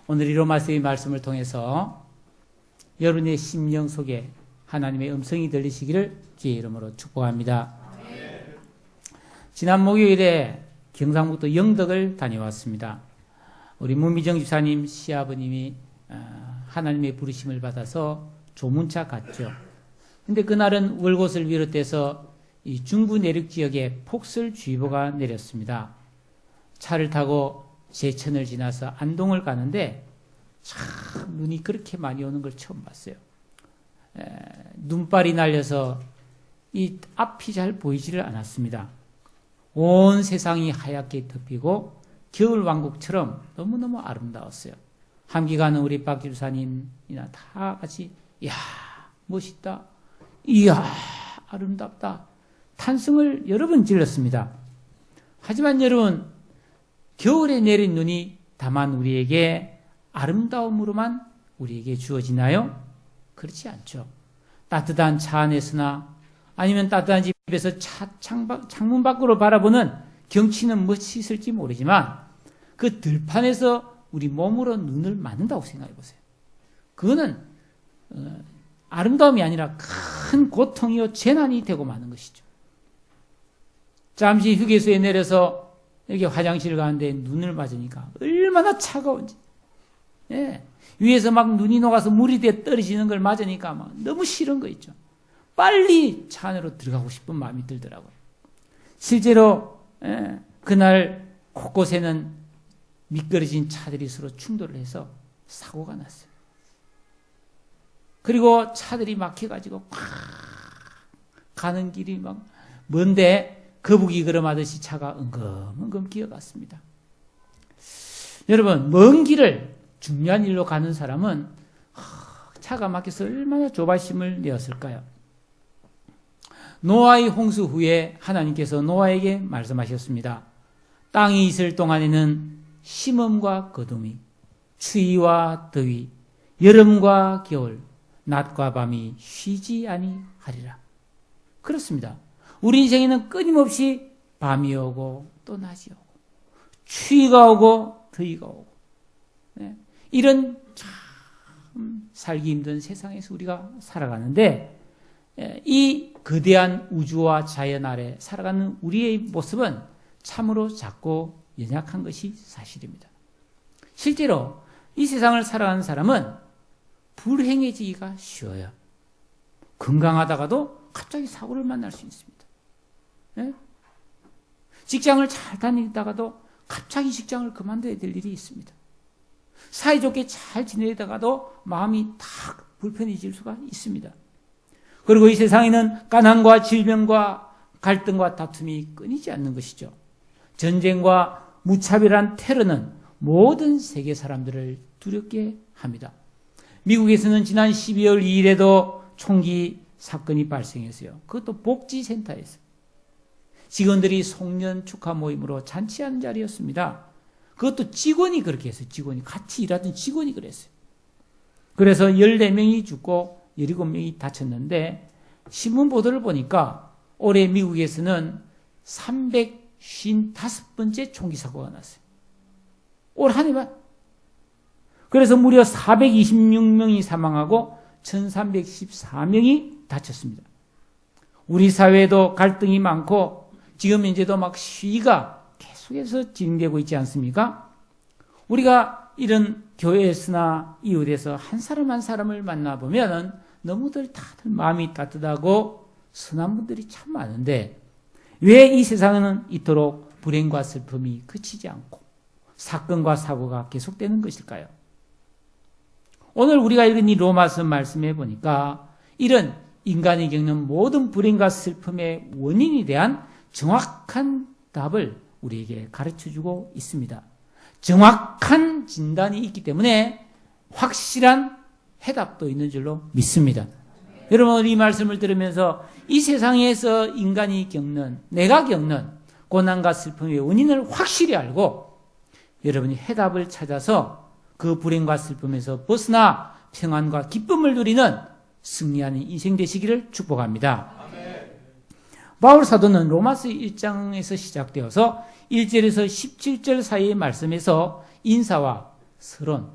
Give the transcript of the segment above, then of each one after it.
오늘 이 로마서의 말씀을 통해서 여러분의 심령 속에 하나님의 음성이 들리시기를 주의 이름으로 축복합니다. 지난 목요일에 경상북도 영덕을 다녀왔습니다. 우리 문미정 집사님 시아버님이 하나님의 부르심을 받아서 조문차 갔죠. 근데 그날은 월곶을 비롯해서 이 중부 내륙 지역에 폭설주의보가 내렸습니다. 차를 타고 제천을 지나서 안동을 가는데 참 눈이 그렇게 많이 오는 걸 처음 봤어요. 눈발이 날려서 이 앞이 잘 보이지를 않았습니다. 온 세상이 하얗게 덮이고 겨울왕국처럼 너무너무 아름다웠어요. 함께 가는 우리 박 집사님이나 다 같이 이야 멋있다, 이야 아름답다 탄성을 여러 번 질렀습니다. 하지만 여러분, 겨울에 내린 눈이 다만 우리에게 아름다움으로만 우리에게 주어지나요? 그렇지 않죠. 따뜻한 차 안에서나 아니면 따뜻한 집에서 창문 밖으로 바라보는 경치는 멋있을지 모르지만 그 들판에서 우리 몸으로 눈을 맞는다고 생각해 보세요. 그거는 아름다움이 아니라 큰 고통이요 재난이 되고 마는 것이죠. 잠시 휴게소에 내려서 이렇게 화장실 가는데 눈을 맞으니까 얼마나 차가운지. 예. 위에서 막 눈이 녹아서 물이 돼 떨어지는 걸 맞으니까 막 너무 싫은 거 있죠. 빨리 차 안으로 들어가고 싶은 마음이 들더라고요. 실제로 그날 곳곳에는 미끄러진 차들이 서로 충돌을 해서 사고가 났어요. 그리고 차들이 막혀가지고 꽉 가는 길이 막 먼데 거북이 걸음하듯이 차가 엉금엉금 기어갔습니다. 여러분, 먼 길을 중요한 일로 가는 사람은 차가 막혀서 얼마나 조바심을 내었을까요? 노아의 홍수 후에 하나님께서 노아에게 말씀하셨습니다. 땅이 있을 동안에는 심음과 거둠이, 추위와 더위, 여름과 겨울, 낮과 밤이 쉬지 아니하리라. 그렇습니다. 우리 인생에는 끊임없이 밤이 오고 또 낮이 오고 추위가 오고 더위가 오고 이런 참 살기 힘든 세상에서 우리가 살아가는데 이 거대한 우주와 자연 아래 살아가는 우리의 모습은 참으로 작고 연약한 것이 사실입니다. 실제로 이 세상을 살아가는 사람은 불행해지기가 쉬워요. 건강하다가도 갑자기 사고를 만날 수 있습니다. 직장을 잘 다니다가도 갑자기 직장을 그만둬야 될 일이 있습니다. 사이좋게 잘 지내다가도 마음이 탁 불편해질 수가 있습니다. 그리고 이 세상에는 가난과 질병과 갈등과 다툼이 끊이지 않는 것이죠. 전쟁과 무차별한 테러는 모든 세계 사람들을 두렵게 합니다. 미국에서는 지난 12월 2일에도 총기 사건이 발생했어요. 그것도 복지센터에서. 직원들이 송년 축하 모임으로 잔치하는 자리였습니다. 그것도 직원이 그렇게 했어요. 직원이. 같이 일하던 직원이 그랬어요. 그래서 14명이 죽고 17명이 다쳤는데 신문 보도를 보니까 올해 미국에서는 355번째 총기 사고가 났어요. 올 한 해만. 그래서 무려 426명이 사망하고 1314명이 다쳤습니다. 우리 사회에도 갈등이 많고 지금 현재도 막 시위가 계속해서 진행되고 있지 않습니까? 우리가 이런 교회에서나 이웃에서 한 사람 한 사람을 만나보면 너무들 다들 마음이 따뜻하고 선한 분들이 참 많은데 왜 이 세상에는 이토록 불행과 슬픔이 그치지 않고 사건과 사고가 계속되는 것일까요? 오늘 우리가 읽은 이 로마서 말씀해 보니까 이런 인간이 겪는 모든 불행과 슬픔의 원인에 대한 정확한 답을 우리에게 가르쳐주고 있습니다. 정확한 진단이 있기 때문에 확실한 해답도 있는 줄로 믿습니다. 여러분, 이 말씀을 들으면서 이 세상에서 인간이 겪는, 내가 겪는 고난과 슬픔의 원인을 확실히 알고 여러분이 해답을 찾아서 그 불행과 슬픔에서 벗어나 평안과 기쁨을 누리는 승리하는 인생 되시기를 축복합니다. 바울 사도는 로마서 1장에서 시작되어서 1절에서 17절 사이의 말씀에서 인사와 서론,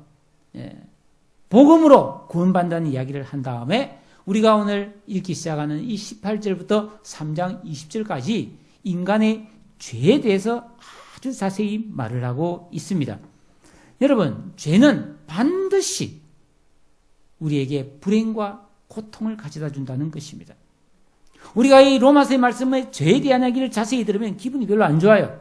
복음으로 구원받는다는 이야기를 한 다음에 우리가 오늘 읽기 시작하는 이 18절부터 3장 20절까지 인간의 죄에 대해서 아주 자세히 말을 하고 있습니다. 여러분, 죄는 반드시 우리에게 불행과 고통을 가져다 준다는 것입니다. 우리가 이 로마서의 말씀에 죄에 대한 이야기를 자세히 들으면 기분이 별로 안 좋아요.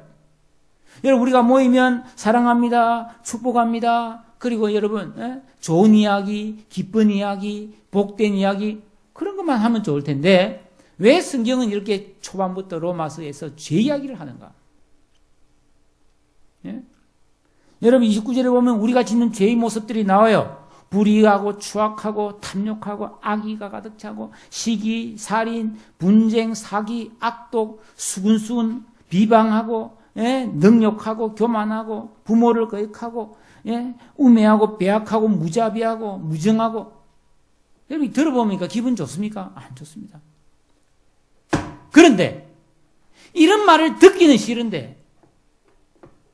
여러분, 우리가 모이면 사랑합니다, 축복합니다, 그리고 여러분 좋은 이야기, 기쁜 이야기, 복된 이야기 그런 것만 하면 좋을 텐데 왜 성경은 이렇게 초반부터 로마서에서 죄 이야기를 하는가? 예? 여러분 29절에 보면 우리가 짓는 죄의 모습들이 나와요. 불의하고 추악하고 탐욕하고 악의가 가득 차고 시기, 살인, 분쟁, 사기, 악독, 수군수군, 비방하고 능욕하고 교만하고 부모를 거역하고 우매하고 배악하고 무자비하고 무정하고. 여러분 들어보니까 기분 좋습니까? 안 좋습니다. 그런데 이런 말을 듣기는 싫은데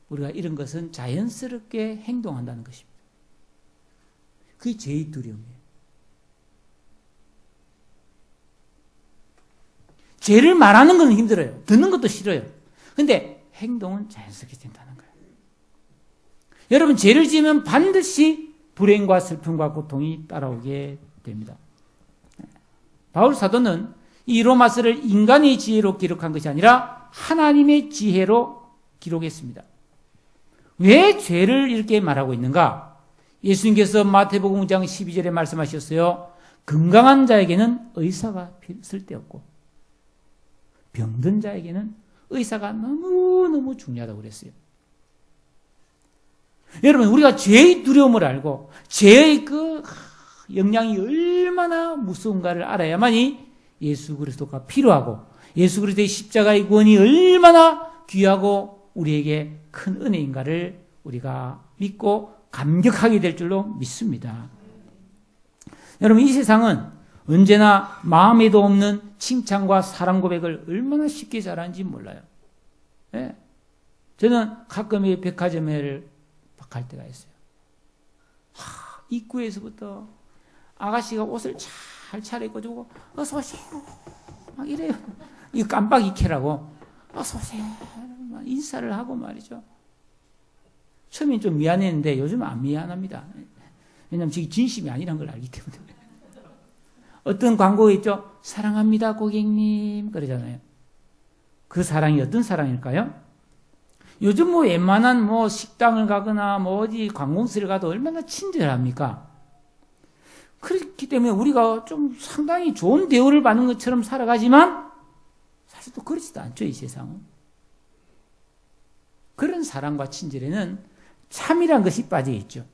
우리가 이런 것은 자연스럽게 행동한다는 것입니다. 그게 죄의 두려움이에요. 죄를 말하는 건 힘들어요. 듣는 것도 싫어요. 근데 행동은 자연스럽게 된다는 거예요. 여러분 죄를 지으면 반드시 불행과 슬픔과 고통이 따라오게 됩니다. 바울 사도는 이 로마서를 인간의 지혜로 기록한 것이 아니라 하나님의 지혜로 기록했습니다. 왜 죄를 이렇게 말하고 있는가? 예수님께서 마태복음 5장 12절에 말씀하셨어요. 건강한 자에게는 의사가 쓸데없고 병든 자에게는 의사가 너무너무 중요하다고 그랬어요. 여러분 우리가 죄의 두려움을 알고 죄의 그 영향이 얼마나 무서운가를 알아야만이 예수 그리스도가 필요하고 예수 그리스도의 십자가의 구원이 얼마나 귀하고 우리에게 큰 은혜인가를 우리가 믿고 감격하게 될 줄로 믿습니다. 여러분 이 세상은 언제나 마음에도 없는 칭찬과 사랑 고백을 얼마나 쉽게 잘하는지 몰라요. 저는 가끔 이 백화점을 갈 때가 있어요. 입구에서부터 아가씨가 옷을 잘 차려입고 어서 오세요 막 이래요. 이거 깜빡 익혀라고 어서 오세요 인사를 하고 말이죠. 처음엔 좀 미안했는데 요즘은 안 미안합니다. 왜냐하면 저게 진심이 아니란 걸 알기 때문에. 어떤 광고 있죠? 사랑합니다 고객님 그러잖아요. 그 사랑이 어떤 사랑일까요? 요즘 웬만한 식당을 가거나 어디 관공서를 가도 얼마나 친절합니까? 그렇기 때문에 우리가 좀 상당히 좋은 대우를 받는 것처럼 살아가지만 사실 또 그렇지도 않죠, 이 세상은. 그런 사랑과 친절에는 참이란 것이 빠져 있죠.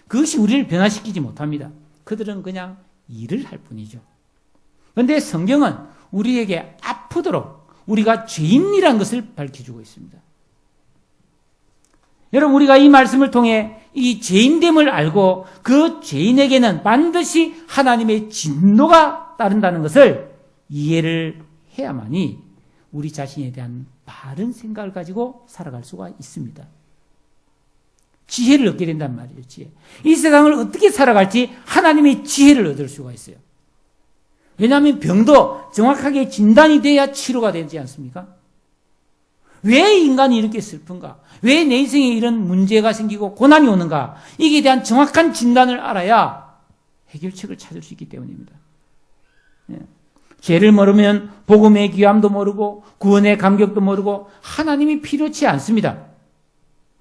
그것이 우리를 변화시키지 못합니다. 그들은 그냥 일을 할 뿐이죠. 그런데 성경은 우리에게 아프도록 우리가 죄인이란 것을 밝혀주고 있습니다. 여러분 우리가 이 말씀을 통해 이 죄인됨을 알고 그 죄인에게는 반드시 하나님의 진노가 따른다는 것을 이해를 해야만이 우리 자신에 대한 바른 생각을 가지고 살아갈 수가 있습니다. 지혜를 얻게 된단 말이에요. 지혜. 이 세상을 어떻게 살아갈지 하나님의 지혜를 얻을 수가 있어요. 왜냐하면 병도 정확하게 진단이 돼야 치료가 되지 않습니까? 왜 인간이 이렇게 슬픈가? 왜 내 인생에 이런 문제가 생기고 고난이 오는가? 이게 대한 정확한 진단을 알아야 해결책을 찾을 수 있기 때문입니다. 죄를 모르면 복음의 귀함도 모르고 구원의 감격도 모르고 하나님이 필요치 않습니다.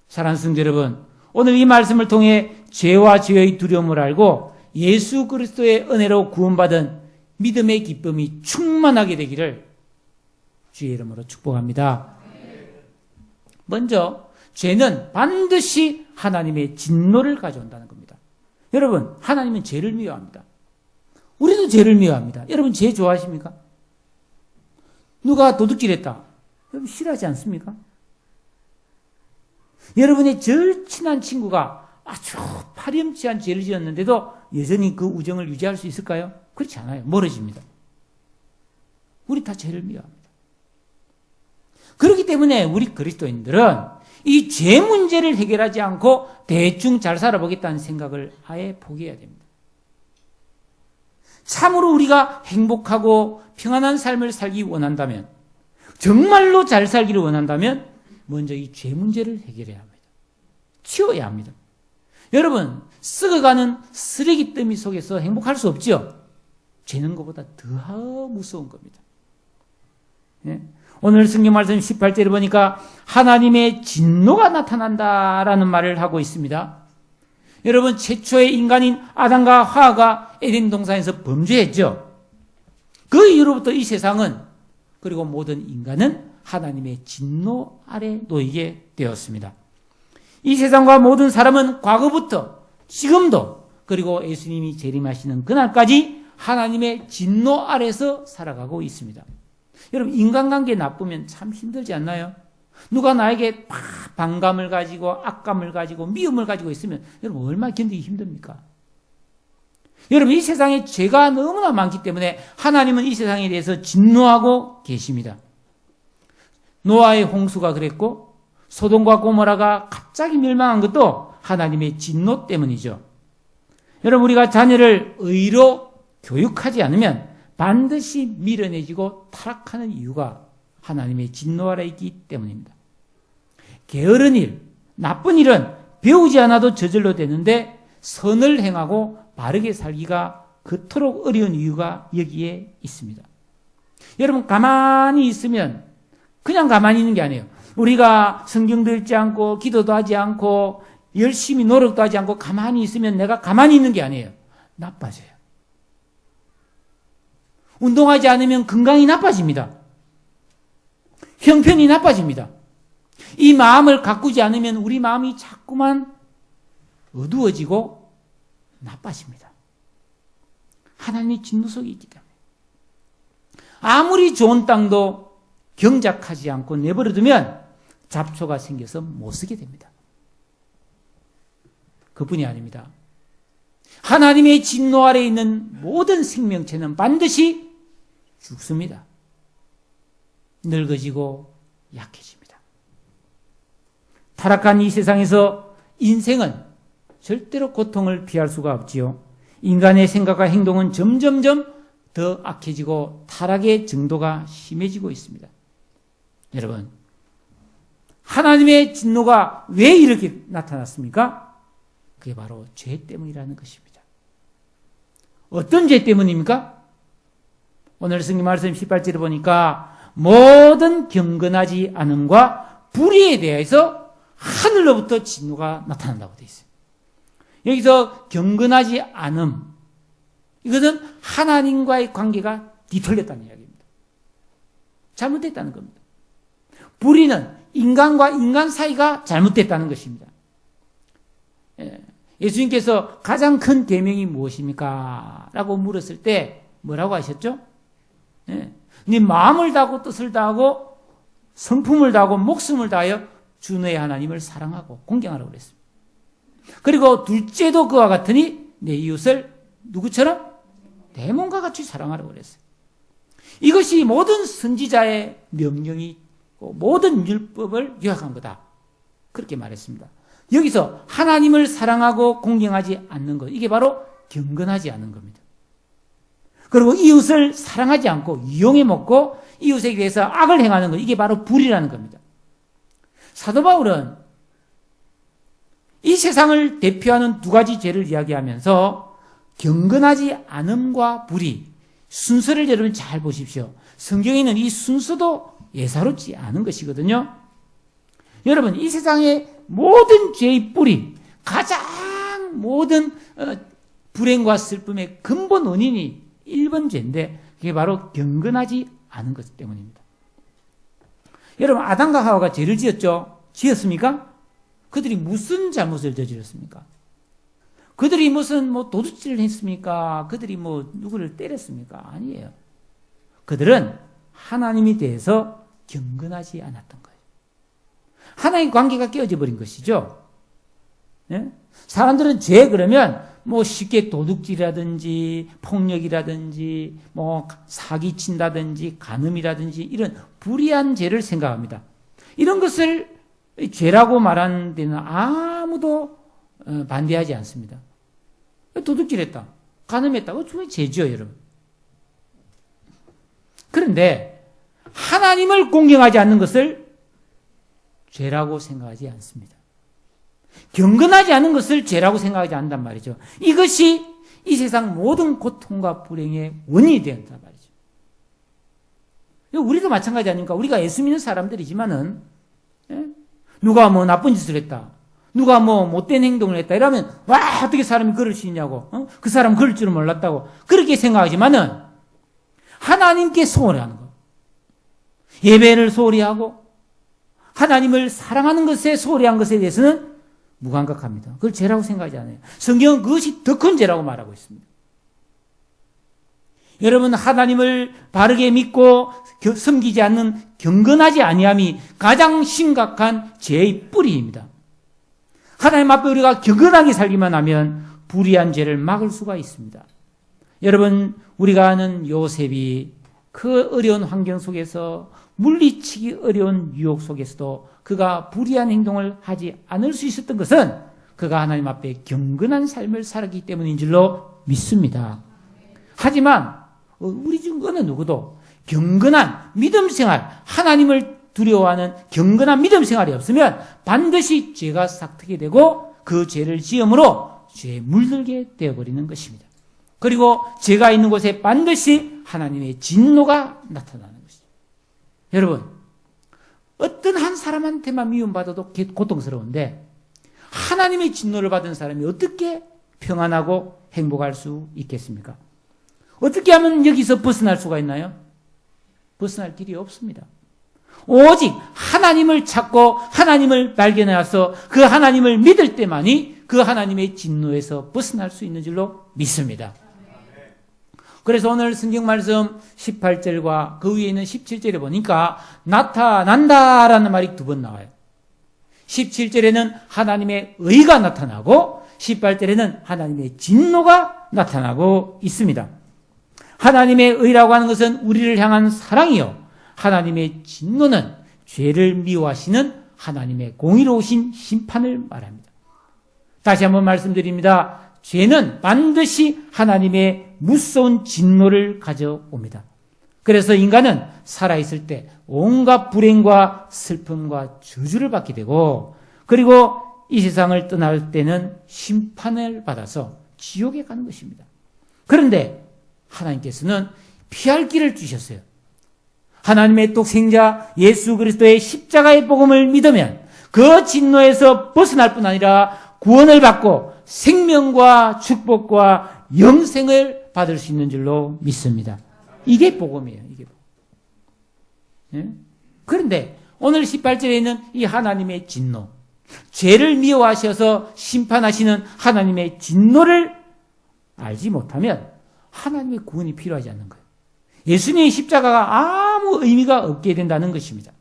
사랑하는 성도 여러분, 오늘 이 말씀을 통해 죄와 죄의 두려움을 알고 예수 그리스도의 은혜로 구원받은 믿음의 기쁨이 충만하게 되기를 주의 이름으로 축복합니다. 먼저 죄는 반드시 하나님의 진노를 가져온다는 겁니다. 여러분, 하나님은 죄를 미워합니다. 우리도 죄를 미워합니다. 여러분 죄 좋아하십니까? 누가 도둑질했다. 여러분 싫어하지 않습니까? 여러분의 절친한 친구가 아주 파렴치한 죄를 지었는데도 여전히 그 우정을 유지할 수 있을까요? 그렇지 않아요. 멀어집니다. 우리 다 죄를 미워합니다. 그렇기 때문에 우리 그리스도인들은 이 죄 문제를 해결하지 않고 대충 잘 살아보겠다는 생각을 아예 포기해야 됩니다. 참으로 우리가 행복하고 평안한 삶을 살기 원한다면, 정말로 잘 살기를 원한다면 먼저 이 죄 문제를 해결해야 합니다. 치워야 합니다. 여러분, 썩어가는 쓰레기 더미 속에서 행복할 수 없죠? 죄는 것보다 더 무서운 겁니다. 예? 오늘 성경 말씀 18절에 보니까 하나님의 진노가 나타난다라는 말을 하고 있습니다. 여러분, 최초의 인간인 아담과 하와가 에덴 동산에서 범죄했죠. 그 이후로부터 이 세상은, 그리고 모든 인간은 하나님의 진노 아래 놓이게 되었습니다. 이 세상과 모든 사람은 과거부터 지금도, 그리고 예수님이 재림하시는 그날까지 하나님의 진노 아래서 살아가고 있습니다. 여러분, 인간관계 나쁘면 참 힘들지 않나요? 누가 나에게 반감을 가지고 악감을 가지고 미움을 가지고 있으면 여러분 얼마나 견디기 힘듭니까? 여러분, 이 세상에 죄가 너무나 많기 때문에 하나님은 이 세상에 대해서 진노하고 계십니다. 노아의 홍수가 그랬고 소돔과 고모라가 갑자기 멸망한 것도 하나님의 진노 때문이죠. 여러분, 우리가 자녀를 의로 교육하지 않으면 반드시 미련해지고 타락하는 이유가 하나님의 진노 아래 있기 때문입니다. 게으른 일, 나쁜 일은 배우지 않아도 저절로 되는데 선을 행하고 바르게 살기가 그토록 어려운 이유가 여기에 있습니다. 여러분, 가만히 있으면 그냥 가만히 있는 게 아니에요. 우리가 성경도 읽지 않고 기도도 하지 않고 열심히 노력도 하지 않고 가만히 있으면 내가 가만히 있는 게 아니에요. 나빠져요. 운동하지 않으면 건강이 나빠집니다. 형편이 나빠집니다. 이 마음을 가꾸지 않으면 우리 마음이 자꾸만 어두워지고 나빠집니다. 하나님의 진노 속에 있기 때문에. 아무리 좋은 땅도 경작하지 않고 내버려두면 잡초가 생겨서 못 쓰게 됩니다. 그뿐이 아닙니다. 하나님의 진노 아래 있는 모든 생명체는 반드시 죽습니다. 늙어지고 약해집니다. 타락한 이 세상에서 인생은 절대로 고통을 피할 수가 없지요. 인간의 생각과 행동은 점점점 더 악해지고 타락의 정도가 심해지고 있습니다. 여러분, 하나님의 진노가 왜 이렇게 나타났습니까? 그게 바로 죄 때문이라는 것입니다. 어떤 죄 때문입니까? 오늘 성경 말씀 18절에 보니까 모든 경건하지 않음과 불의에 대해서 하늘로부터 진노가 나타난다고 되어 있어요. 여기서 경건하지 않음, 이것은 하나님과의 관계가 뒤틀렸다는 이야기입니다. 잘못됐다는 겁니다. 불의는 인간과 인간 사이가 잘못됐다는 것입니다. 예수님께서 가장 큰 계명이 무엇입니까? 라고 물었을 때 뭐라고 하셨죠? 네 마음을 다하고 뜻을 다하고 성품을 다하고 목숨을 다하여 주 너의 하나님을 사랑하고 공경하라고 그랬습니다. 그리고 둘째도 그와 같으니 내 이웃을 누구처럼? 내 몸과 같이 사랑하라고 그랬어요. 이것이 모든 선지자의 명령이 모든 율법을 요약한 거다. 그렇게 말했습니다. 여기서 하나님을 사랑하고 공경하지 않는 것, 이게 바로 경건하지 않은 겁니다. 그리고 이웃을 사랑하지 않고 이용해 먹고 이웃에게 대해서 악을 행하는 것, 이게 바로 불이라는 겁니다. 사도 바울은 이 세상을 대표하는 두 가지 죄를 이야기하면서 경건하지 않음과 불의, 순서를 여러분 잘 보십시오. 성경에는 이 순서도 예사롭지 않은 것이거든요. 여러분, 이 세상의 모든 죄의 뿌리, 가장 모든 불행과 슬픔의 근본 원인이 1번 죄인데 그게 바로 경건하지 않은 것 때문입니다. 여러분, 아담과 하와가 죄를 지었죠? 지었습니까? 그들이 무슨 잘못을 저질렀습니까? 그들이 무슨 도둑질을 했습니까? 그들이 누구를 때렸습니까? 아니에요. 그들은 하나님에 대해서 경건하지 않았던 거예요. 하나님의 관계가 깨어져 버린 것이죠. 네? 사람들은 죄 그러면 쉽게 도둑질이라든지 폭력이라든지 사기친다든지 간음이라든지 이런 불의한 죄를 생각합니다. 이런 것을 죄라고 말하는 데는 아무도 반대하지 않습니다. 도둑질했다, 간음했다, 그건 죄죠, 여러분. 그런데 하나님을 공경하지 않는 것을 죄라고 생각하지 않습니다. 경건하지 않은 것을 죄라고 생각하지 않는단 말이죠. 이것이 이 세상 모든 고통과 불행의 원인이 된단 말이죠. 우리도 마찬가지 아닙니까? 우리가 예수 믿는 사람들이지만은, 누가 뭐 나쁜 짓을 했다, 누가 뭐 못된 행동을 했다 이러면, 와, 어떻게 사람이 그럴 수 있냐고, 그 사람 그럴 줄은 몰랐다고 그렇게 생각하지만은, 하나님께 소홀히 하는 것, 예배를 소홀히 하고 하나님을 사랑하는 것에 소홀히 한 것에 대해서는 무감각합니다. 그걸 죄라고 생각하지 않아요. 성경은 그것이 더 큰 죄라고 말하고 있습니다. 여러분, 하나님을 바르게 믿고 섬기지 않는 경건하지 아니함이 가장 심각한 죄의 뿌리입니다. 하나님 앞에 우리가 경건하게 살기만 하면 불의한 죄를 막을 수가 있습니다. 여러분, 우리가 아는 요셉이 그 어려운 환경 속에서 물리치기 어려운 유혹 속에서도 그가 불의한 행동을 하지 않을 수 있었던 것은 그가 하나님 앞에 경건한 삶을 살았기 때문인 줄로 믿습니다. 하지만 우리 중 어느 누구도 경건한 믿음 생활, 하나님을 두려워하는 경건한 믿음 생활이 없으면 반드시 죄가 싹트게 되고 그 죄를 지음으로 죄에 물들게 되어버리는 것입니다. 그리고 죄가 있는 곳에 반드시 하나님의 진노가 나타나는 것이죠. 여러분, 어떤 한 사람한테만 미움받아도 고통스러운데 하나님의 진노를 받은 사람이 어떻게 평안하고 행복할 수 있겠습니까? 어떻게 하면 여기서 벗어날 수가 있나요? 벗어날 길이 없습니다. 오직 하나님을 찾고 하나님을 발견해서 그 하나님을 믿을 때만이 그 하나님의 진노에서 벗어날 수 있는 줄로 믿습니다. 그래서 오늘 성경 말씀 18절과 그 위에 있는 17절에 보니까 나타난다라는 말이 2번 나와요. 17절에는 하나님의 의가 나타나고 18절에는 하나님의 진노가 나타나고 있습니다. 하나님의 의라고 하는 것은 우리를 향한 사랑이요, 하나님의 진노는 죄를 미워하시는 하나님의 공의로우신 심판을 말합니다. 다시 한번 말씀드립니다. 죄는 반드시 하나님의 무서운 진노를 가져옵니다. 그래서 인간은 살아있을 때 온갖 불행과 슬픔과 저주를 받게 되고, 그리고 이 세상을 떠날 때는 심판을 받아서 지옥에 가는 것입니다. 그런데 하나님께서는 피할 길을 주셨어요. 하나님의 독생자 예수 그리스도의 십자가의 복음을 믿으면 그 진노에서 벗어날 뿐 아니라 구원을 받고 생명과 축복과 영생을 받을 수 있는 줄로 믿습니다. 이게 복음이에요. 이게 복음. 예? 그런데 오늘 18절에 있는 이 하나님의 진노, 죄를 미워하셔서 심판하시는 하나님의 진노를 알지 못하면 하나님의 구원이 필요하지 않는 거예요. 예수님의 십자가가 아무 의미가 없게 된다는 것입니다.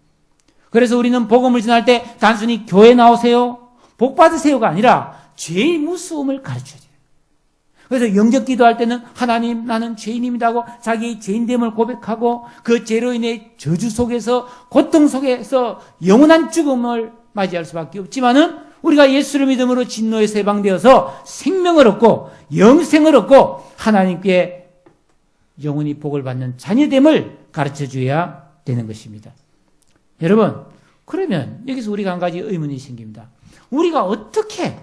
그래서 우리는 복음을 전할 때 단순히 교회 나오세요, 복 받으세요가 아니라 죄의 무서움을 가르쳐줘요. 그래서 영접 기도할 때는 하나님, 나는 죄인입니다 하고 자기의 죄인됨을 고백하고 그 죄로 인해 저주 속에서, 고통 속에서 영원한 죽음을 맞이할 수밖에 없지만은 우리가 예수를 믿음으로 진노에서 해방되어서 생명을 얻고 영생을 얻고 하나님께 영원히 복을 받는 자녀됨을 가르쳐줘야 되는 것입니다. 여러분, 그러면 여기서 우리가 한 가지 의문이 생깁니다. 우리가 어떻게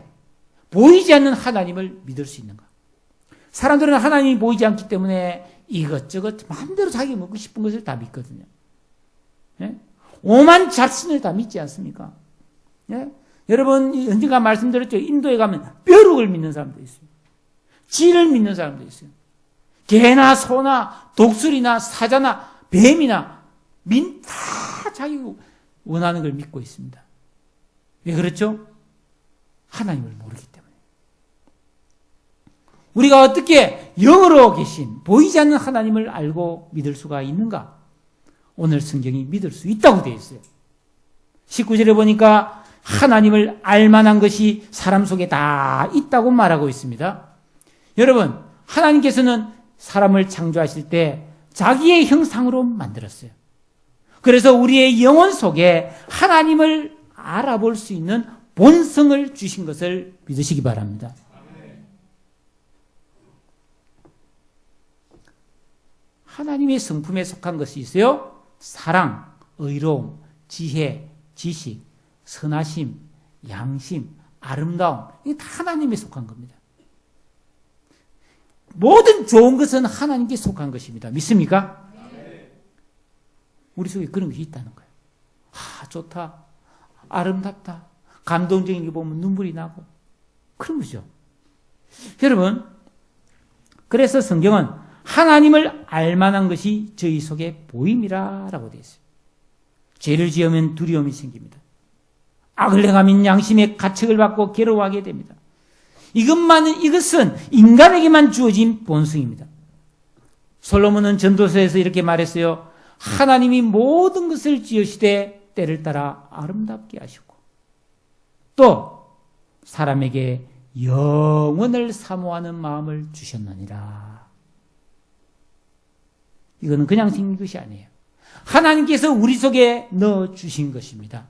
보이지 않는 하나님을 믿을 수 있는가? 사람들은 하나님이 보이지 않기 때문에 이것저것 마음대로 자기 먹고 싶은 것을 다 믿거든요. 예? 오만 잡신을 다 믿지 않습니까? 예? 여러분, 언젠가 말씀드렸죠. 인도에 가면 벼룩을 믿는 사람도 있어요. 쥐를 믿는 사람도 있어요. 개나 소나 독수리나 사자나 뱀이나 다 자기 원하는 걸 믿고 있습니다. 왜 그렇죠? 하나님을 모르기 때문에. 우리가 어떻게 영으로 계신 보이지 않는 하나님을 알고 믿을 수가 있는가? 오늘 성경이 믿을 수 있다고 되어 있어요. 19절에 보니까 하나님을 알만한 것이 사람 속에 다 있다고 말하고 있습니다. 여러분, 하나님께서는 사람을 창조하실 때 자기의 형상으로 만들었어요. 그래서 우리의 영혼 속에 하나님을 알아볼 수 있는 본성을 주신 것을 믿으시기 바랍니다. 하나님의 성품에 속한 것이 있어요. 사랑, 의로움, 지혜, 지식, 선하심, 양심, 아름다움. 이게 다 하나님에 속한 겁니다. 모든 좋은 것은 하나님께 속한 것입니다. 믿습니까? 우리 속에 그런 것이 있다는 거예요. 좋다. 아름답다. 감동적인 게 보면 눈물이 나고. 그런 거죠. 여러분, 그래서 성경은 하나님을 알만한 것이 저희 속에 보임이라 라고 되어 있어요. 죄를 지으면 두려움이 생깁니다. 악을 행하면 양심의 가책을 받고 괴로워하게 됩니다. 이것은 인간에게만 주어진 본성입니다. 솔로몬은 전도서에서 이렇게 말했어요. 하나님이 모든 것을 지으시되 때를 따라 아름답게 하시고 또 사람에게 영원을 사모하는 마음을 주셨느니라. 이거는 그냥 생긴 것이 아니에요. 하나님께서 우리 속에 넣어주신 것입니다.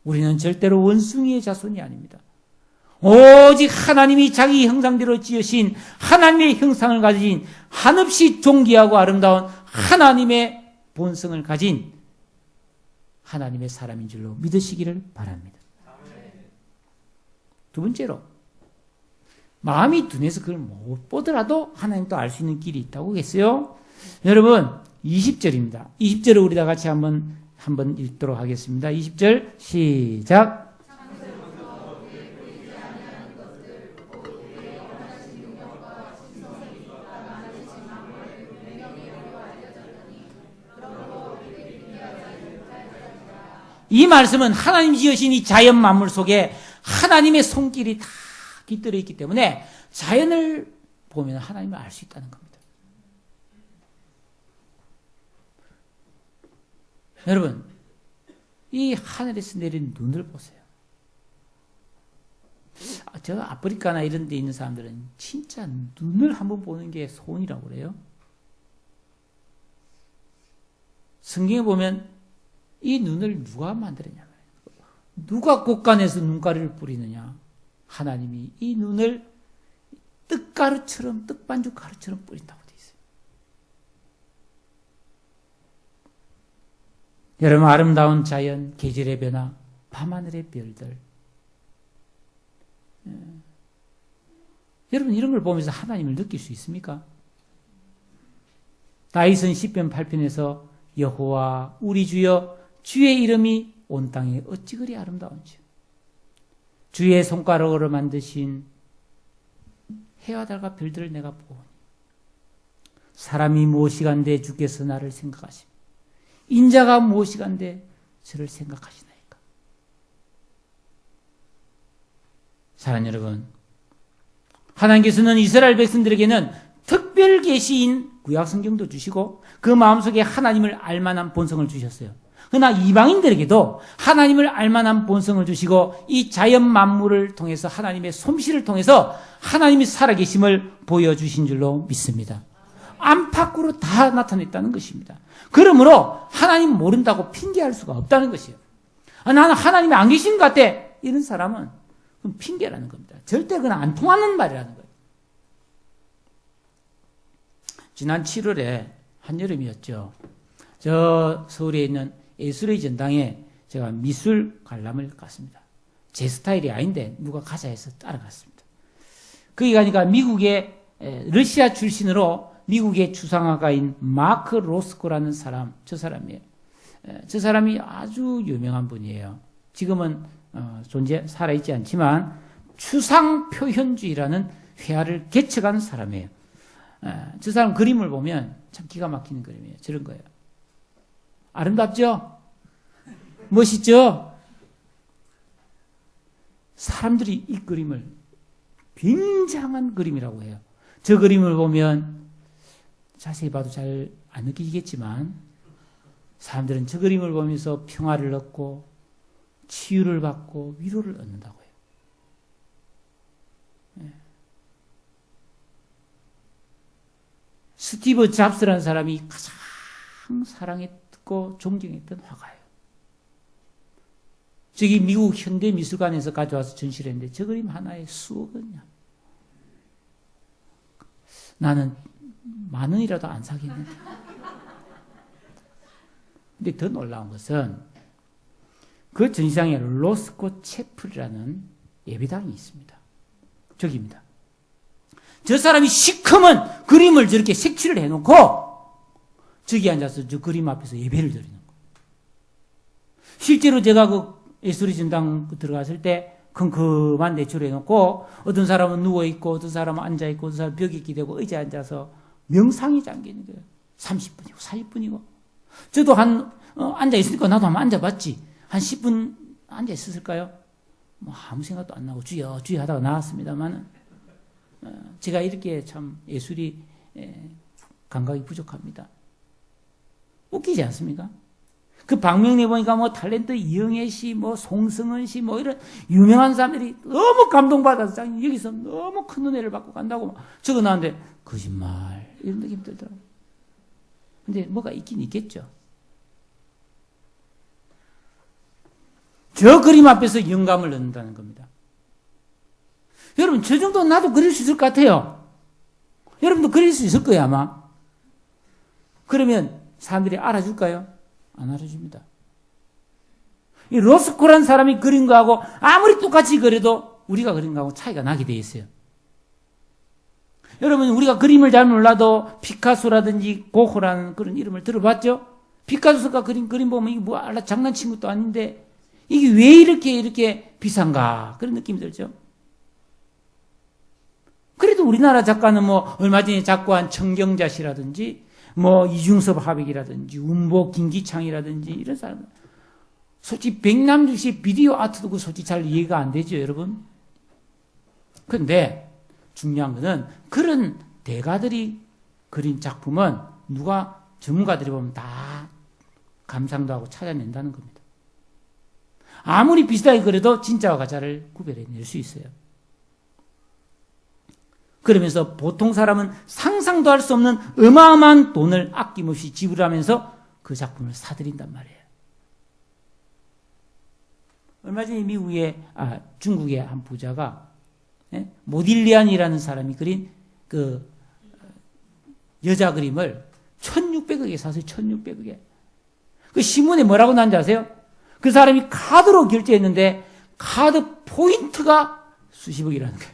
우리는 절대로 원숭이의 자손이 아닙니다. 오직 하나님이 자기 형상대로 지으신 하나님의 형상을 가진 한없이 존귀하고 아름다운 하나님의 본성을 가진 하나님의 사람인 줄로 믿으시기를 바랍니다. 두 번째로 마음이 둔해서 그걸 못 보더라도 하나님 또 알 수 있는 길이 있다고 했어요. 여러분 20절입니다. 20절을 우리 다 같이 한번 읽도록 하겠습니다. 20절 시작. 이 말씀은 하나님 지으신 이 자연 만물 속에 하나님의 손길이 다 깃들어 있기 때문에 자연을 보면 하나님을 알 수 있다는 겁니다. 여러분, 이 하늘에서 내린 눈을 보세요. 저 아프리카나 이런 데 있는 사람들은 진짜 눈을 한번 보는 게 소원이라고 그래요. 성경에 보면 이 눈을 누가 만들었냐? 누가 곳간에서 눈가루를 뿌리느냐? 하나님이 이 눈을 떡가루처럼, 떡반죽 가루처럼 뿌린다고 되어 있어요. 여러분, 아름다운 자연, 계절의 변화, 밤하늘의 별들. 여러분, 이런 걸 보면서 하나님을 느낄 수 있습니까? 다윗은 시편 8편에서 여호와 우리 주여 주의 이름이 온 땅에 어찌 그리 아름다운지 주의 손가락으로 만드신 해와 달과 별들을 내가 보니 사람이 무엇이간데 주께서 나를 생각하시며 인자가 무엇이간데 저를 생각하시나이까. 사랑하는 여러분, 하나님께서는 이스라엘 백성들에게는 특별 계시인 구약성경도 주시고 그 마음속에 하나님을 알만한 본성을 주셨어요. 그러나 이방인들에게도 하나님을 알만한 본성을 주시고 이 자연 만물을 통해서 하나님의 솜씨를 통해서 하나님이 살아계심을 보여주신 줄로 믿습니다. 안팎으로 다 나타냈다는 것입니다. 그러므로 하나님 모른다고 핑계할 수가 없다는 것이에요. 나는 하나님이 안 계신 것 같아. 이런 사람은 그건 핑계라는 겁니다. 절대 그건 안 통하는 말이라는 거예요. 지난 7월에 한여름이었죠. 저 서울에 있는 예술의 전당에 제가 미술 관람을 갔습니다. 제 스타일이 아닌데 누가 가자 해서 따라갔습니다. 거기 가니까 미국의 러시아 출신으로 미국의 추상화가인 마크 로스코라는 사람, 저 사람이에요. 저 사람이 아주 유명한 분이에요. 지금은 살아있지 않지만 추상표현주의라는 회화를 개척한 사람이에요. 저 사람 그림을 보면 참 기가 막히는 그림이에요. 저런 거예요. 아름답죠? 멋있죠? 사람들이 이 그림을 굉장한 그림이라고 해요. 저 그림을 보면 자세히 봐도 잘 안 느끼겠지만 사람들은 저 그림을 보면서 평화를 얻고 치유를 받고 위로를 얻는다고 해요. 스티브 잡스라는 사람이 가장 사랑했고 존경했던 화가예요. 저기 미국 현대미술관에서 가져와서 전시를 했는데 저 그림 하나에 수억 원이야. 나는 10,000원이라도 안 사겠는데. 근데 더 놀라운 것은 그 전시장에 로스코 채플이라는 예배당이 있습니다. 저기입니다. 저 사람이 시커먼 그림을 저렇게 색칠을 해놓고 저기 앉아서 저 그림 앞에서 예배를 드리는 거예요. 실제로 제가 그 예술의 전당 들어갔을 때 컴컴한 내추를 해놓고 어떤 사람은 누워있고 어떤 사람은 앉아있고 어떤 사람은 벽에 기대고 의자에 앉아서 명상이 잠기는 거예요. 30분이고 40분이고 저도 앉아있으니까 나도 한번 앉아봤지. 한 10분 앉아있었을까요? 뭐 아무 생각도 안 나고 주여 주여 하다가 나왔습니다만 제가 이렇게 참 예술이 감각이 부족합니다. 웃기지 않습니까? 그 방명리에 보니까 뭐 탤런트 이영애 씨, 뭐 송승헌 씨, 뭐 이런 유명한 사람들이 너무 감동받아서 여기서 너무 큰 은혜를 받고 간다고 막 적어 놨는데 거짓말 이런 느낌 들더라고요. 근데 뭐가 있긴 있겠죠. 저 그림 앞에서 영감을 얻는다는 겁니다. 여러분 저 정도는 나도 그릴 수 있을 것 같아요. 여러분도 그릴 수 있을 거예요 아마. 그러면 사람들이 알아줄까요? 안 알아줍니다. 이 로스코란 사람이 그린 거하고 아무리 똑같이 그려도 우리가 그린 거하고 차이가 나게 돼 있어요. 여러분 우리가 그림을 잘 몰라도 피카소라든지 고흐라는 그런 이름을 들어봤죠? 피카소가 그린 그림 보면 이게 뭐 장난친 것도 아닌데 이게 왜 이렇게 비싼가 그런 느낌이 들죠. 그래도 우리나라 작가는 뭐 얼마 전에 작고한 청경자 씨라든지 뭐 이중섭 하백이라든지 운보 김기창이라든지 이런 사람 솔직히 백남주 씨의 비디오 아트도 그 솔직히 잘 이해가 안 되죠 여러분. 그런데 중요한 거는 그런 대가들이 그린 작품은 누가 전문가들이 보면 다 감상도 하고 찾아낸다는 겁니다. 아무리 비슷하게 그래도 진짜와 가짜를 구별해낼 수 있어요. 그러면서 보통 사람은 상상도 할 수 없는 어마어마한 돈을 아낌없이 지불하면서 그 작품을 사들인단 말이에요. 얼마 전에 중국의 한 부자가 모딜리안이라는 사람이 그린 그 여자 그림을 1,600억에 샀어요. 1,600억에. 그 신문에 뭐라고 나왔는지 아세요? 그 사람이 카드로 결제했는데 카드 포인트가 수십억이라는 거예요.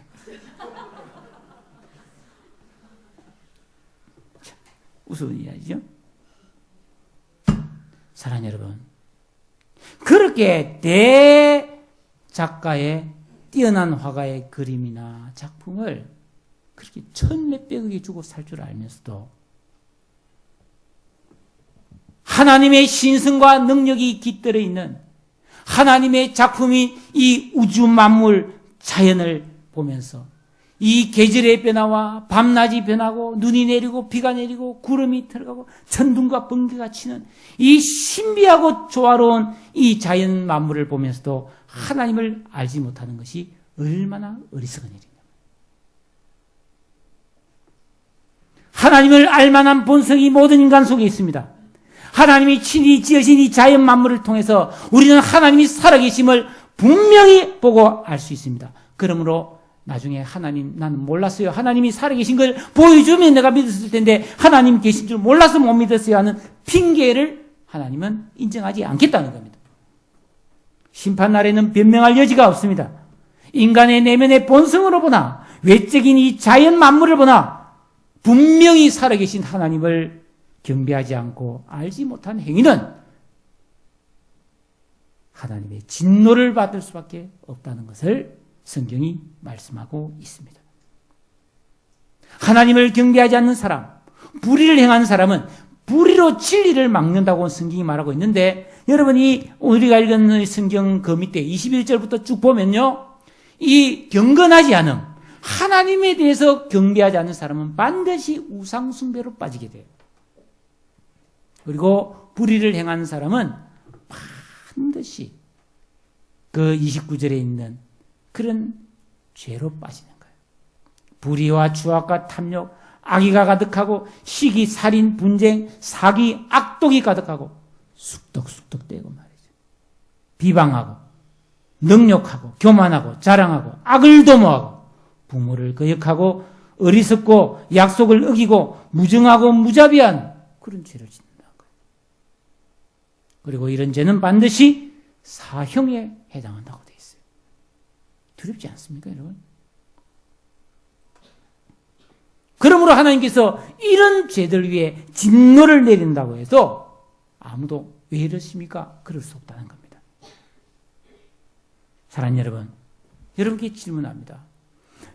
우스운 이야기죠. 사랑하는 여러분, 그렇게 대작가의 뛰어난 화가의 그림이나 작품을 그렇게 1,몇백억에 주고 살 줄 알면서도 하나님의 신성과 능력이 깃들어 있는 하나님의 작품이 이 우주 만물 자연을 보면서 이 계절의 변화와 밤낮이 변하고 눈이 내리고 비가 내리고 구름이 들어가고 천둥과 번개가 치는 이 신비하고 조화로운 이 자연 만물을 보면서도 하나님을 알지 못하는 것이 얼마나 어리석은 일인가. 하나님을 알만한 본성이 모든 인간 속에 있습니다. 하나님이 친히 지으신 이 자연 만물을 통해서 우리는 하나님이 살아계심을 분명히 보고 알 수 있습니다. 그러므로 나중에 하나님 나는 몰랐어요. 하나님이 살아계신 걸 보여주면 내가 믿었을 텐데 하나님 계신 줄 몰라서 못 믿었어요 하는 핑계를 하나님은 인정하지 않겠다는 겁니다. 심판날에는 변명할 여지가 없습니다. 인간의 내면의 본성으로 보나 외적인 이 자연 만물을 보나 분명히 살아계신 하나님을 경배하지 않고 알지 못한 행위는 하나님의 진노를 받을 수밖에 없다는 것을 성경이 말씀하고 있습니다. 하나님을 경배하지 않는 사람, 불의를 행하는 사람은 불의로 진리를 막는다고 성경이 말하고 있는데 여러분이 우리가 읽은 성경 그 밑에 21절부터 쭉 보면요. 이 경건하지 않음, 하나님에 대해서 경배하지 않는 사람은 반드시 우상숭배로 빠지게 돼요. 그리고 불의를 행하는 사람은 반드시 그 29절에 있는 그런 죄로 빠지는 거예요. 불의와 추악과 탐욕, 악의가 가득하고 시기, 살인, 분쟁, 사기, 악독이 가득하고 쑥덕쑥덕대고 말이죠. 비방하고 능욕하고 교만하고 자랑하고 악을 도모하고 부모를 거역하고 어리석고 약속을 어기고 무정하고 무자비한 그런 죄를 짓는다는 거예요. 그리고 이런 죄는 반드시 사형에 해당한다고 되어 있어요. 두렵지 않습니까, 여러분? 그러므로 하나님께서 이런 죄들 위해 진노를 내린다고 해도 아무도 왜 이러십니까? 그럴 수 없다는 겁니다. 사랑하는 여러분, 여러분께 질문합니다.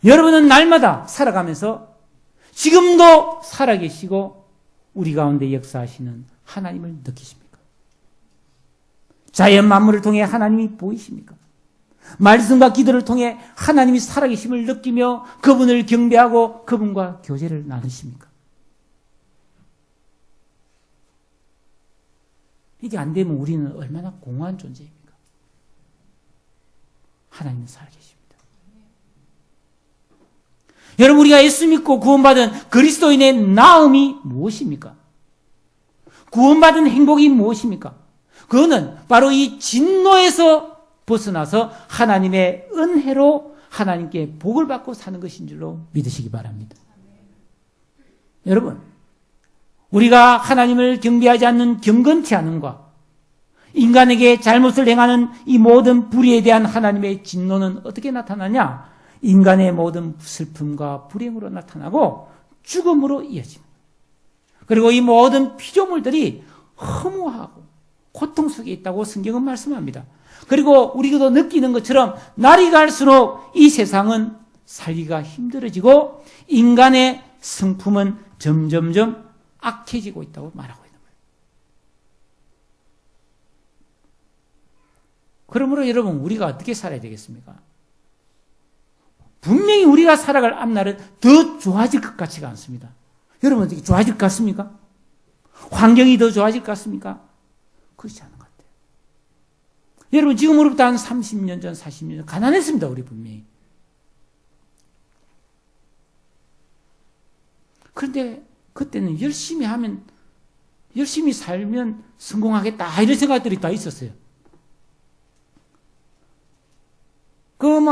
여러분은 날마다 살아가면서 지금도 살아계시고 우리 가운데 역사하시는 하나님을 느끼십니까? 자연 만물을 통해 하나님이 보이십니까? 말씀과 기도를 통해 하나님이 살아계심을 느끼며 그분을 경배하고 그분과 교제를 나누십니까? 이게 안 되면 우리는 얼마나 공허한 존재입니까? 하나님은 살아계십니다. 여러분, 우리가 예수 믿고 구원받은 그리스도인의 나음이 무엇입니까? 구원받은 행복이 무엇입니까? 그거는 바로 이 진노에서 벗어나서 하나님의 은혜로 하나님께 복을 받고 사는 것인 줄로 믿으시기 바랍니다. 여러분, 우리가 하나님을 경배하지 않는 경건치 않음과 인간에게 잘못을 행하는 이 모든 불의에 대한 하나님의 진노는 어떻게 나타나냐? 인간의 모든 슬픔과 불행으로 나타나고 죽음으로 이어집니다. 그리고 이 모든 피조물들이 허무하고 고통 속에 있다고 성경은 말씀합니다. 그리고 우리도 느끼는 것처럼 날이 갈수록 이 세상은 살기가 힘들어지고 인간의 성품은 점점점 악해지고 있다고 말하고 있는 거예요. 그러므로 여러분, 우리가 어떻게 살아야 되겠습니까? 분명히 우리가 살아갈 앞날은 더 좋아질 것 같지가 않습니다. 여러분, 어떻게 좋아질 것 같습니까? 환경이 더 좋아질 것 같습니까? 그렇지 않은 것 같아요. 여러분, 지금으로부터 한 30년 전, 40년 전 가난했습니다, 우리 분명히. 그런데 그때는 열심히 하면, 열심히 살면 성공하겠다, 이런 생각들이 다 있었어요.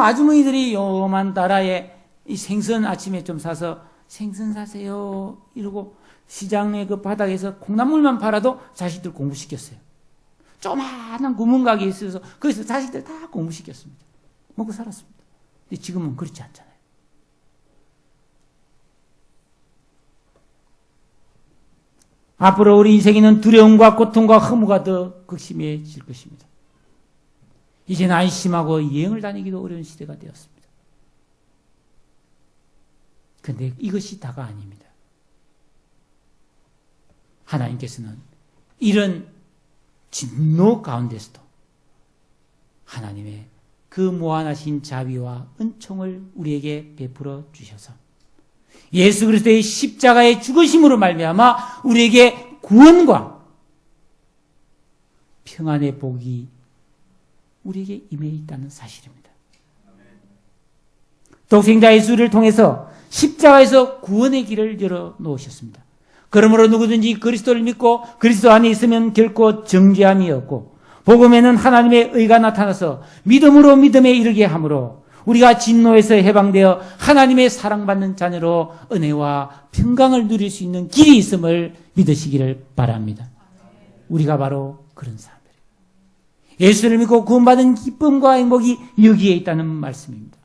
아주머니들이 요만 나라에 이 생선 아침에 좀 사서 생선 사세요 이러고 시장의 그 바닥에서 콩나물만 팔아도 자식들 공부시켰어요. 조그마한 구멍가게에 있어서 거기서 자식들 다 공부시켰습니다. 먹고 살았습니다. 근데 지금은 그렇지 않잖아요. 앞으로 우리 인생에는 두려움과 고통과 허무가 더 극심해질 것입니다. 이제는 안심하고 여행을 다니기도 어려운 시대가 되었습니다. 그런데 이것이 다가 아닙니다. 하나님께서는 이런 진노 가운데서도 하나님의 그 무한하신 자비와 은총을 우리에게 베풀어 주셔서 예수 그리스도의 십자가의 죽으심으로 말미암아 우리에게 구원과 평안의 복이 우리에게 임해 있다는 사실입니다. 독생자 예수를 통해서 십자가에서 구원의 길을 열어놓으셨습니다. 그러므로 누구든지 그리스도를 믿고 그리스도 안에 있으면 결코 정죄함이 없고 복음에는 하나님의 의가 나타나서 믿음으로 믿음에 이르게 하므로 우리가 진노에서 해방되어 하나님의 사랑받는 자녀로 은혜와 평강을 누릴 수 있는 길이 있음을 믿으시기를 바랍니다. 우리가 바로 그런 사람들이에요. 예수를 믿고 구원받은 기쁨과 행복이 여기에 있다는 말씀입니다.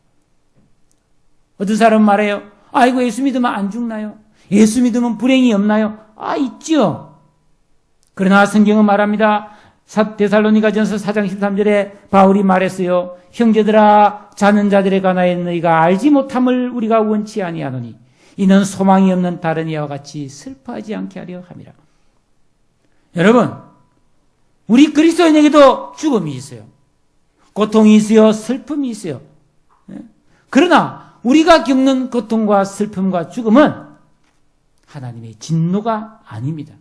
어떤 사람은 말해요. 아이고, 예수 믿으면 안 죽나요? 예수 믿으면 불행이 없나요? 있죠. 그러나 성경은 말합니다. 데살로니가전서 4장 13절에 바울이 말했어요. 형제들아, 자는 자들에 관하여 너희가 알지 못함을 우리가 원치 아니하노니 이는 소망이 없는 다른 이와 같이 슬퍼하지 않게 하려 함이라. 여러분, 우리 그리스도인에게도 죽음이 있어요. 고통이 있어요. 슬픔이 있어요. 그러나 우리가 겪는 고통과 슬픔과 죽음은 하나님의 진노가 아닙니다.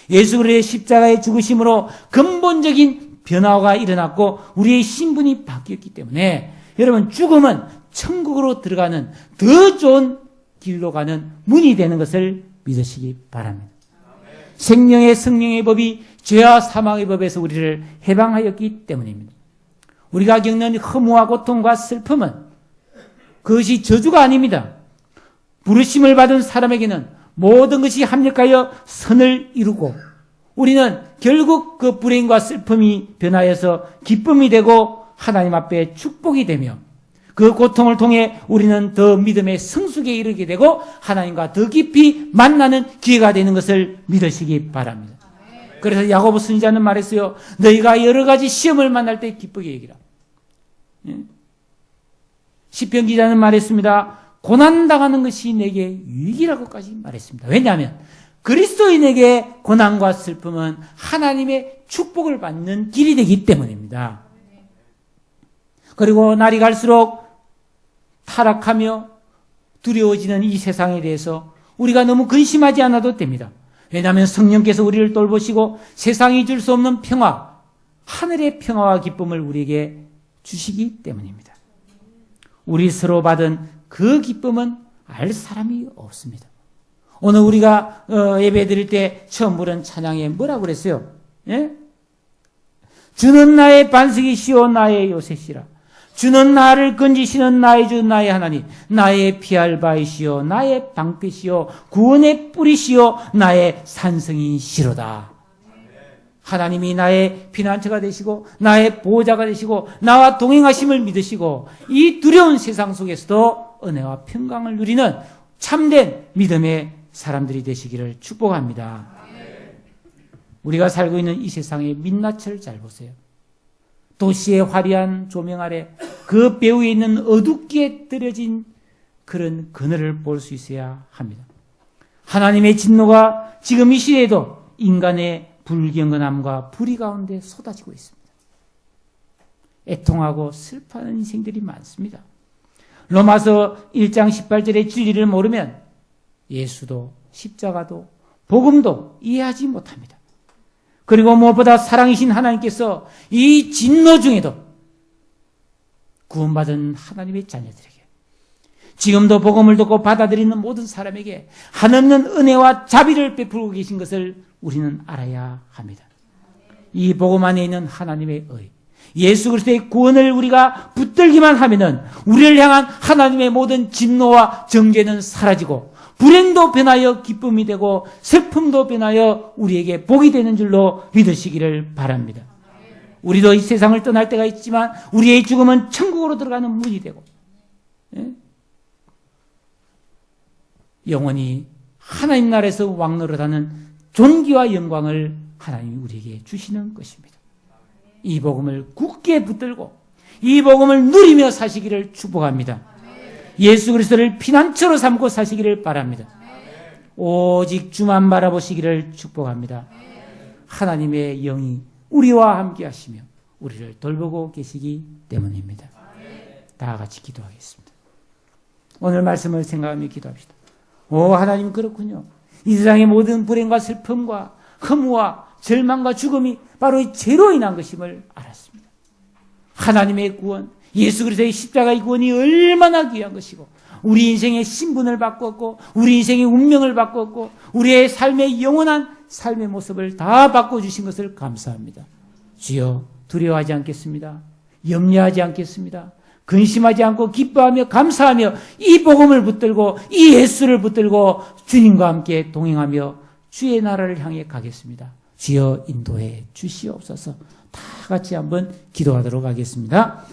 예수 그리스도의 십자가의 죽으심으로 근본적인 변화가 일어났고 우리의 신분이 바뀌었기 때문에 여러분, 죽음은 천국으로 들어가는 더 좋은 길로 가는 문이 되는 것을 믿으시기 바랍니다. 생명의 성령의 법이 죄와 사망의 법에서 우리를 해방하였기 때문입니다. 우리가 겪는 허무와 고통과 슬픔은 그것이 저주가 아닙니다. 부르심을 받은 사람에게는 모든 것이 합력하여 선을 이루고 우리는 결국 그 불행과 슬픔이 변하여서 기쁨이 되고 하나님 앞에 축복이 되며 그 고통을 통해 우리는 더 믿음의 성숙에 이르게 되고 하나님과 더 깊이 만나는 기회가 되는 것을 믿으시기 바랍니다. 그래서 야고보 선지자는 말했어요. 너희가 여러 가지 시험을 만날 때 기쁘게 여기라. 시편 기자는 말했습니다. 고난당하는 것이 내게 유익이라고까지 말했습니다. 왜냐하면 그리스도인에게 고난과 슬픔은 하나님의 축복을 받는 길이 되기 때문입니다. 그리고 날이 갈수록 타락하며 두려워지는 이 세상에 대해서 우리가 너무 근심하지 않아도 됩니다. 왜냐하면 성령께서 우리를 돌보시고 세상이 줄 수 없는 평화, 하늘의 평화와 기쁨을 우리에게 주시기 때문입니다. 우리 서로 받은 그 기쁨은 알 사람이 없습니다. 오늘 우리가 예배 드릴 때 처음 부른 찬양에 뭐라고 그랬어요? 예? 주는 나의 반석이시오 나의 요새시라. 주는 나를 건지시는 나의 주 나의 하나님, 나의 피할 바이시오 나의 방패시오 구원의 뿌리시오 나의 산성이시로다. 하나님이 나의 피난처가 되시고 나의 보호자가 되시고 나와 동행하심을 믿으시고 이 두려운 세상 속에서도 은혜와 평강을 누리는 참된 믿음의 사람들이 되시기를 축복합니다. 우리가 살고 있는 이 세상의 민낯을 잘 보세요. 도시의 화려한 조명 아래 그 배후에 있는 어둡게 떨어진 그런 그늘을 볼 수 있어야 합니다. 하나님의 진노가 지금 이 시대에도 인간의 불경건함과 불의 가운데 쏟아지고 있습니다. 애통하고 슬퍼하는 인생들이 많습니다. 로마서 1장 18절의 진리를 모르면 예수도 십자가도 복음도 이해하지 못합니다. 그리고 무엇보다 사랑이신 하나님께서 이 진노 중에도 구원받은 하나님의 자녀들에게 지금도 복음을 듣고 받아들이는 모든 사람에게 한없는 은혜와 자비를 베풀고 계신 것을 우리는 알아야 합니다. 이 복음 안에 있는 하나님의 의, 예수 그리스도의 구원을 우리가 붙들기만 하면은 우리를 향한 하나님의 모든 진노와 정죄는 사라지고 불행도 변하여 기쁨이 되고 슬픔도 변하여 우리에게 복이 되는 줄로 믿으시기를 바랍니다. 우리도 이 세상을 떠날 때가 있지만 우리의 죽음은 천국으로 들어가는 문이 되고 영원히 하나님 나라에서 왕노릇하는 존귀와 영광을 하나님이 우리에게 주시는 것입니다. 이 복음을 굳게 붙들고 이 복음을 누리며 사시기를 축복합니다. 예수 그리스도를 피난처로 삼고 사시기를 바랍니다. 오직 주만 바라보시기를 축복합니다. 하나님의 영이 우리와 함께 하시며 우리를 돌보고 계시기 때문입니다. 다 같이 기도하겠습니다. 오늘 말씀을 생각하며 기도합시다. 오 하나님 그렇군요. 이 세상의 모든 불행과 슬픔과 허무와 절망과 죽음이 바로 이 죄로 인한 것임을 알았습니다. 하나님의 구원, 예수 그리스도의 십자가의 구원이 얼마나 귀한 것이고 우리 인생의 신분을 바꿨고 우리 인생의 운명을 바꿨고 우리의 삶의 영원한 삶의 모습을 다 바꿔주신 것을 감사합니다. 주여 두려워하지 않겠습니다. 염려하지 않겠습니다. 근심하지 않고 기뻐하며 감사하며 이 복음을 붙들고 이 예수를 붙들고 주님과 함께 동행하며 주의 나라를 향해 가겠습니다. 주여 인도해 주시옵소서. 다 같이 한번 기도하도록 하겠습니다.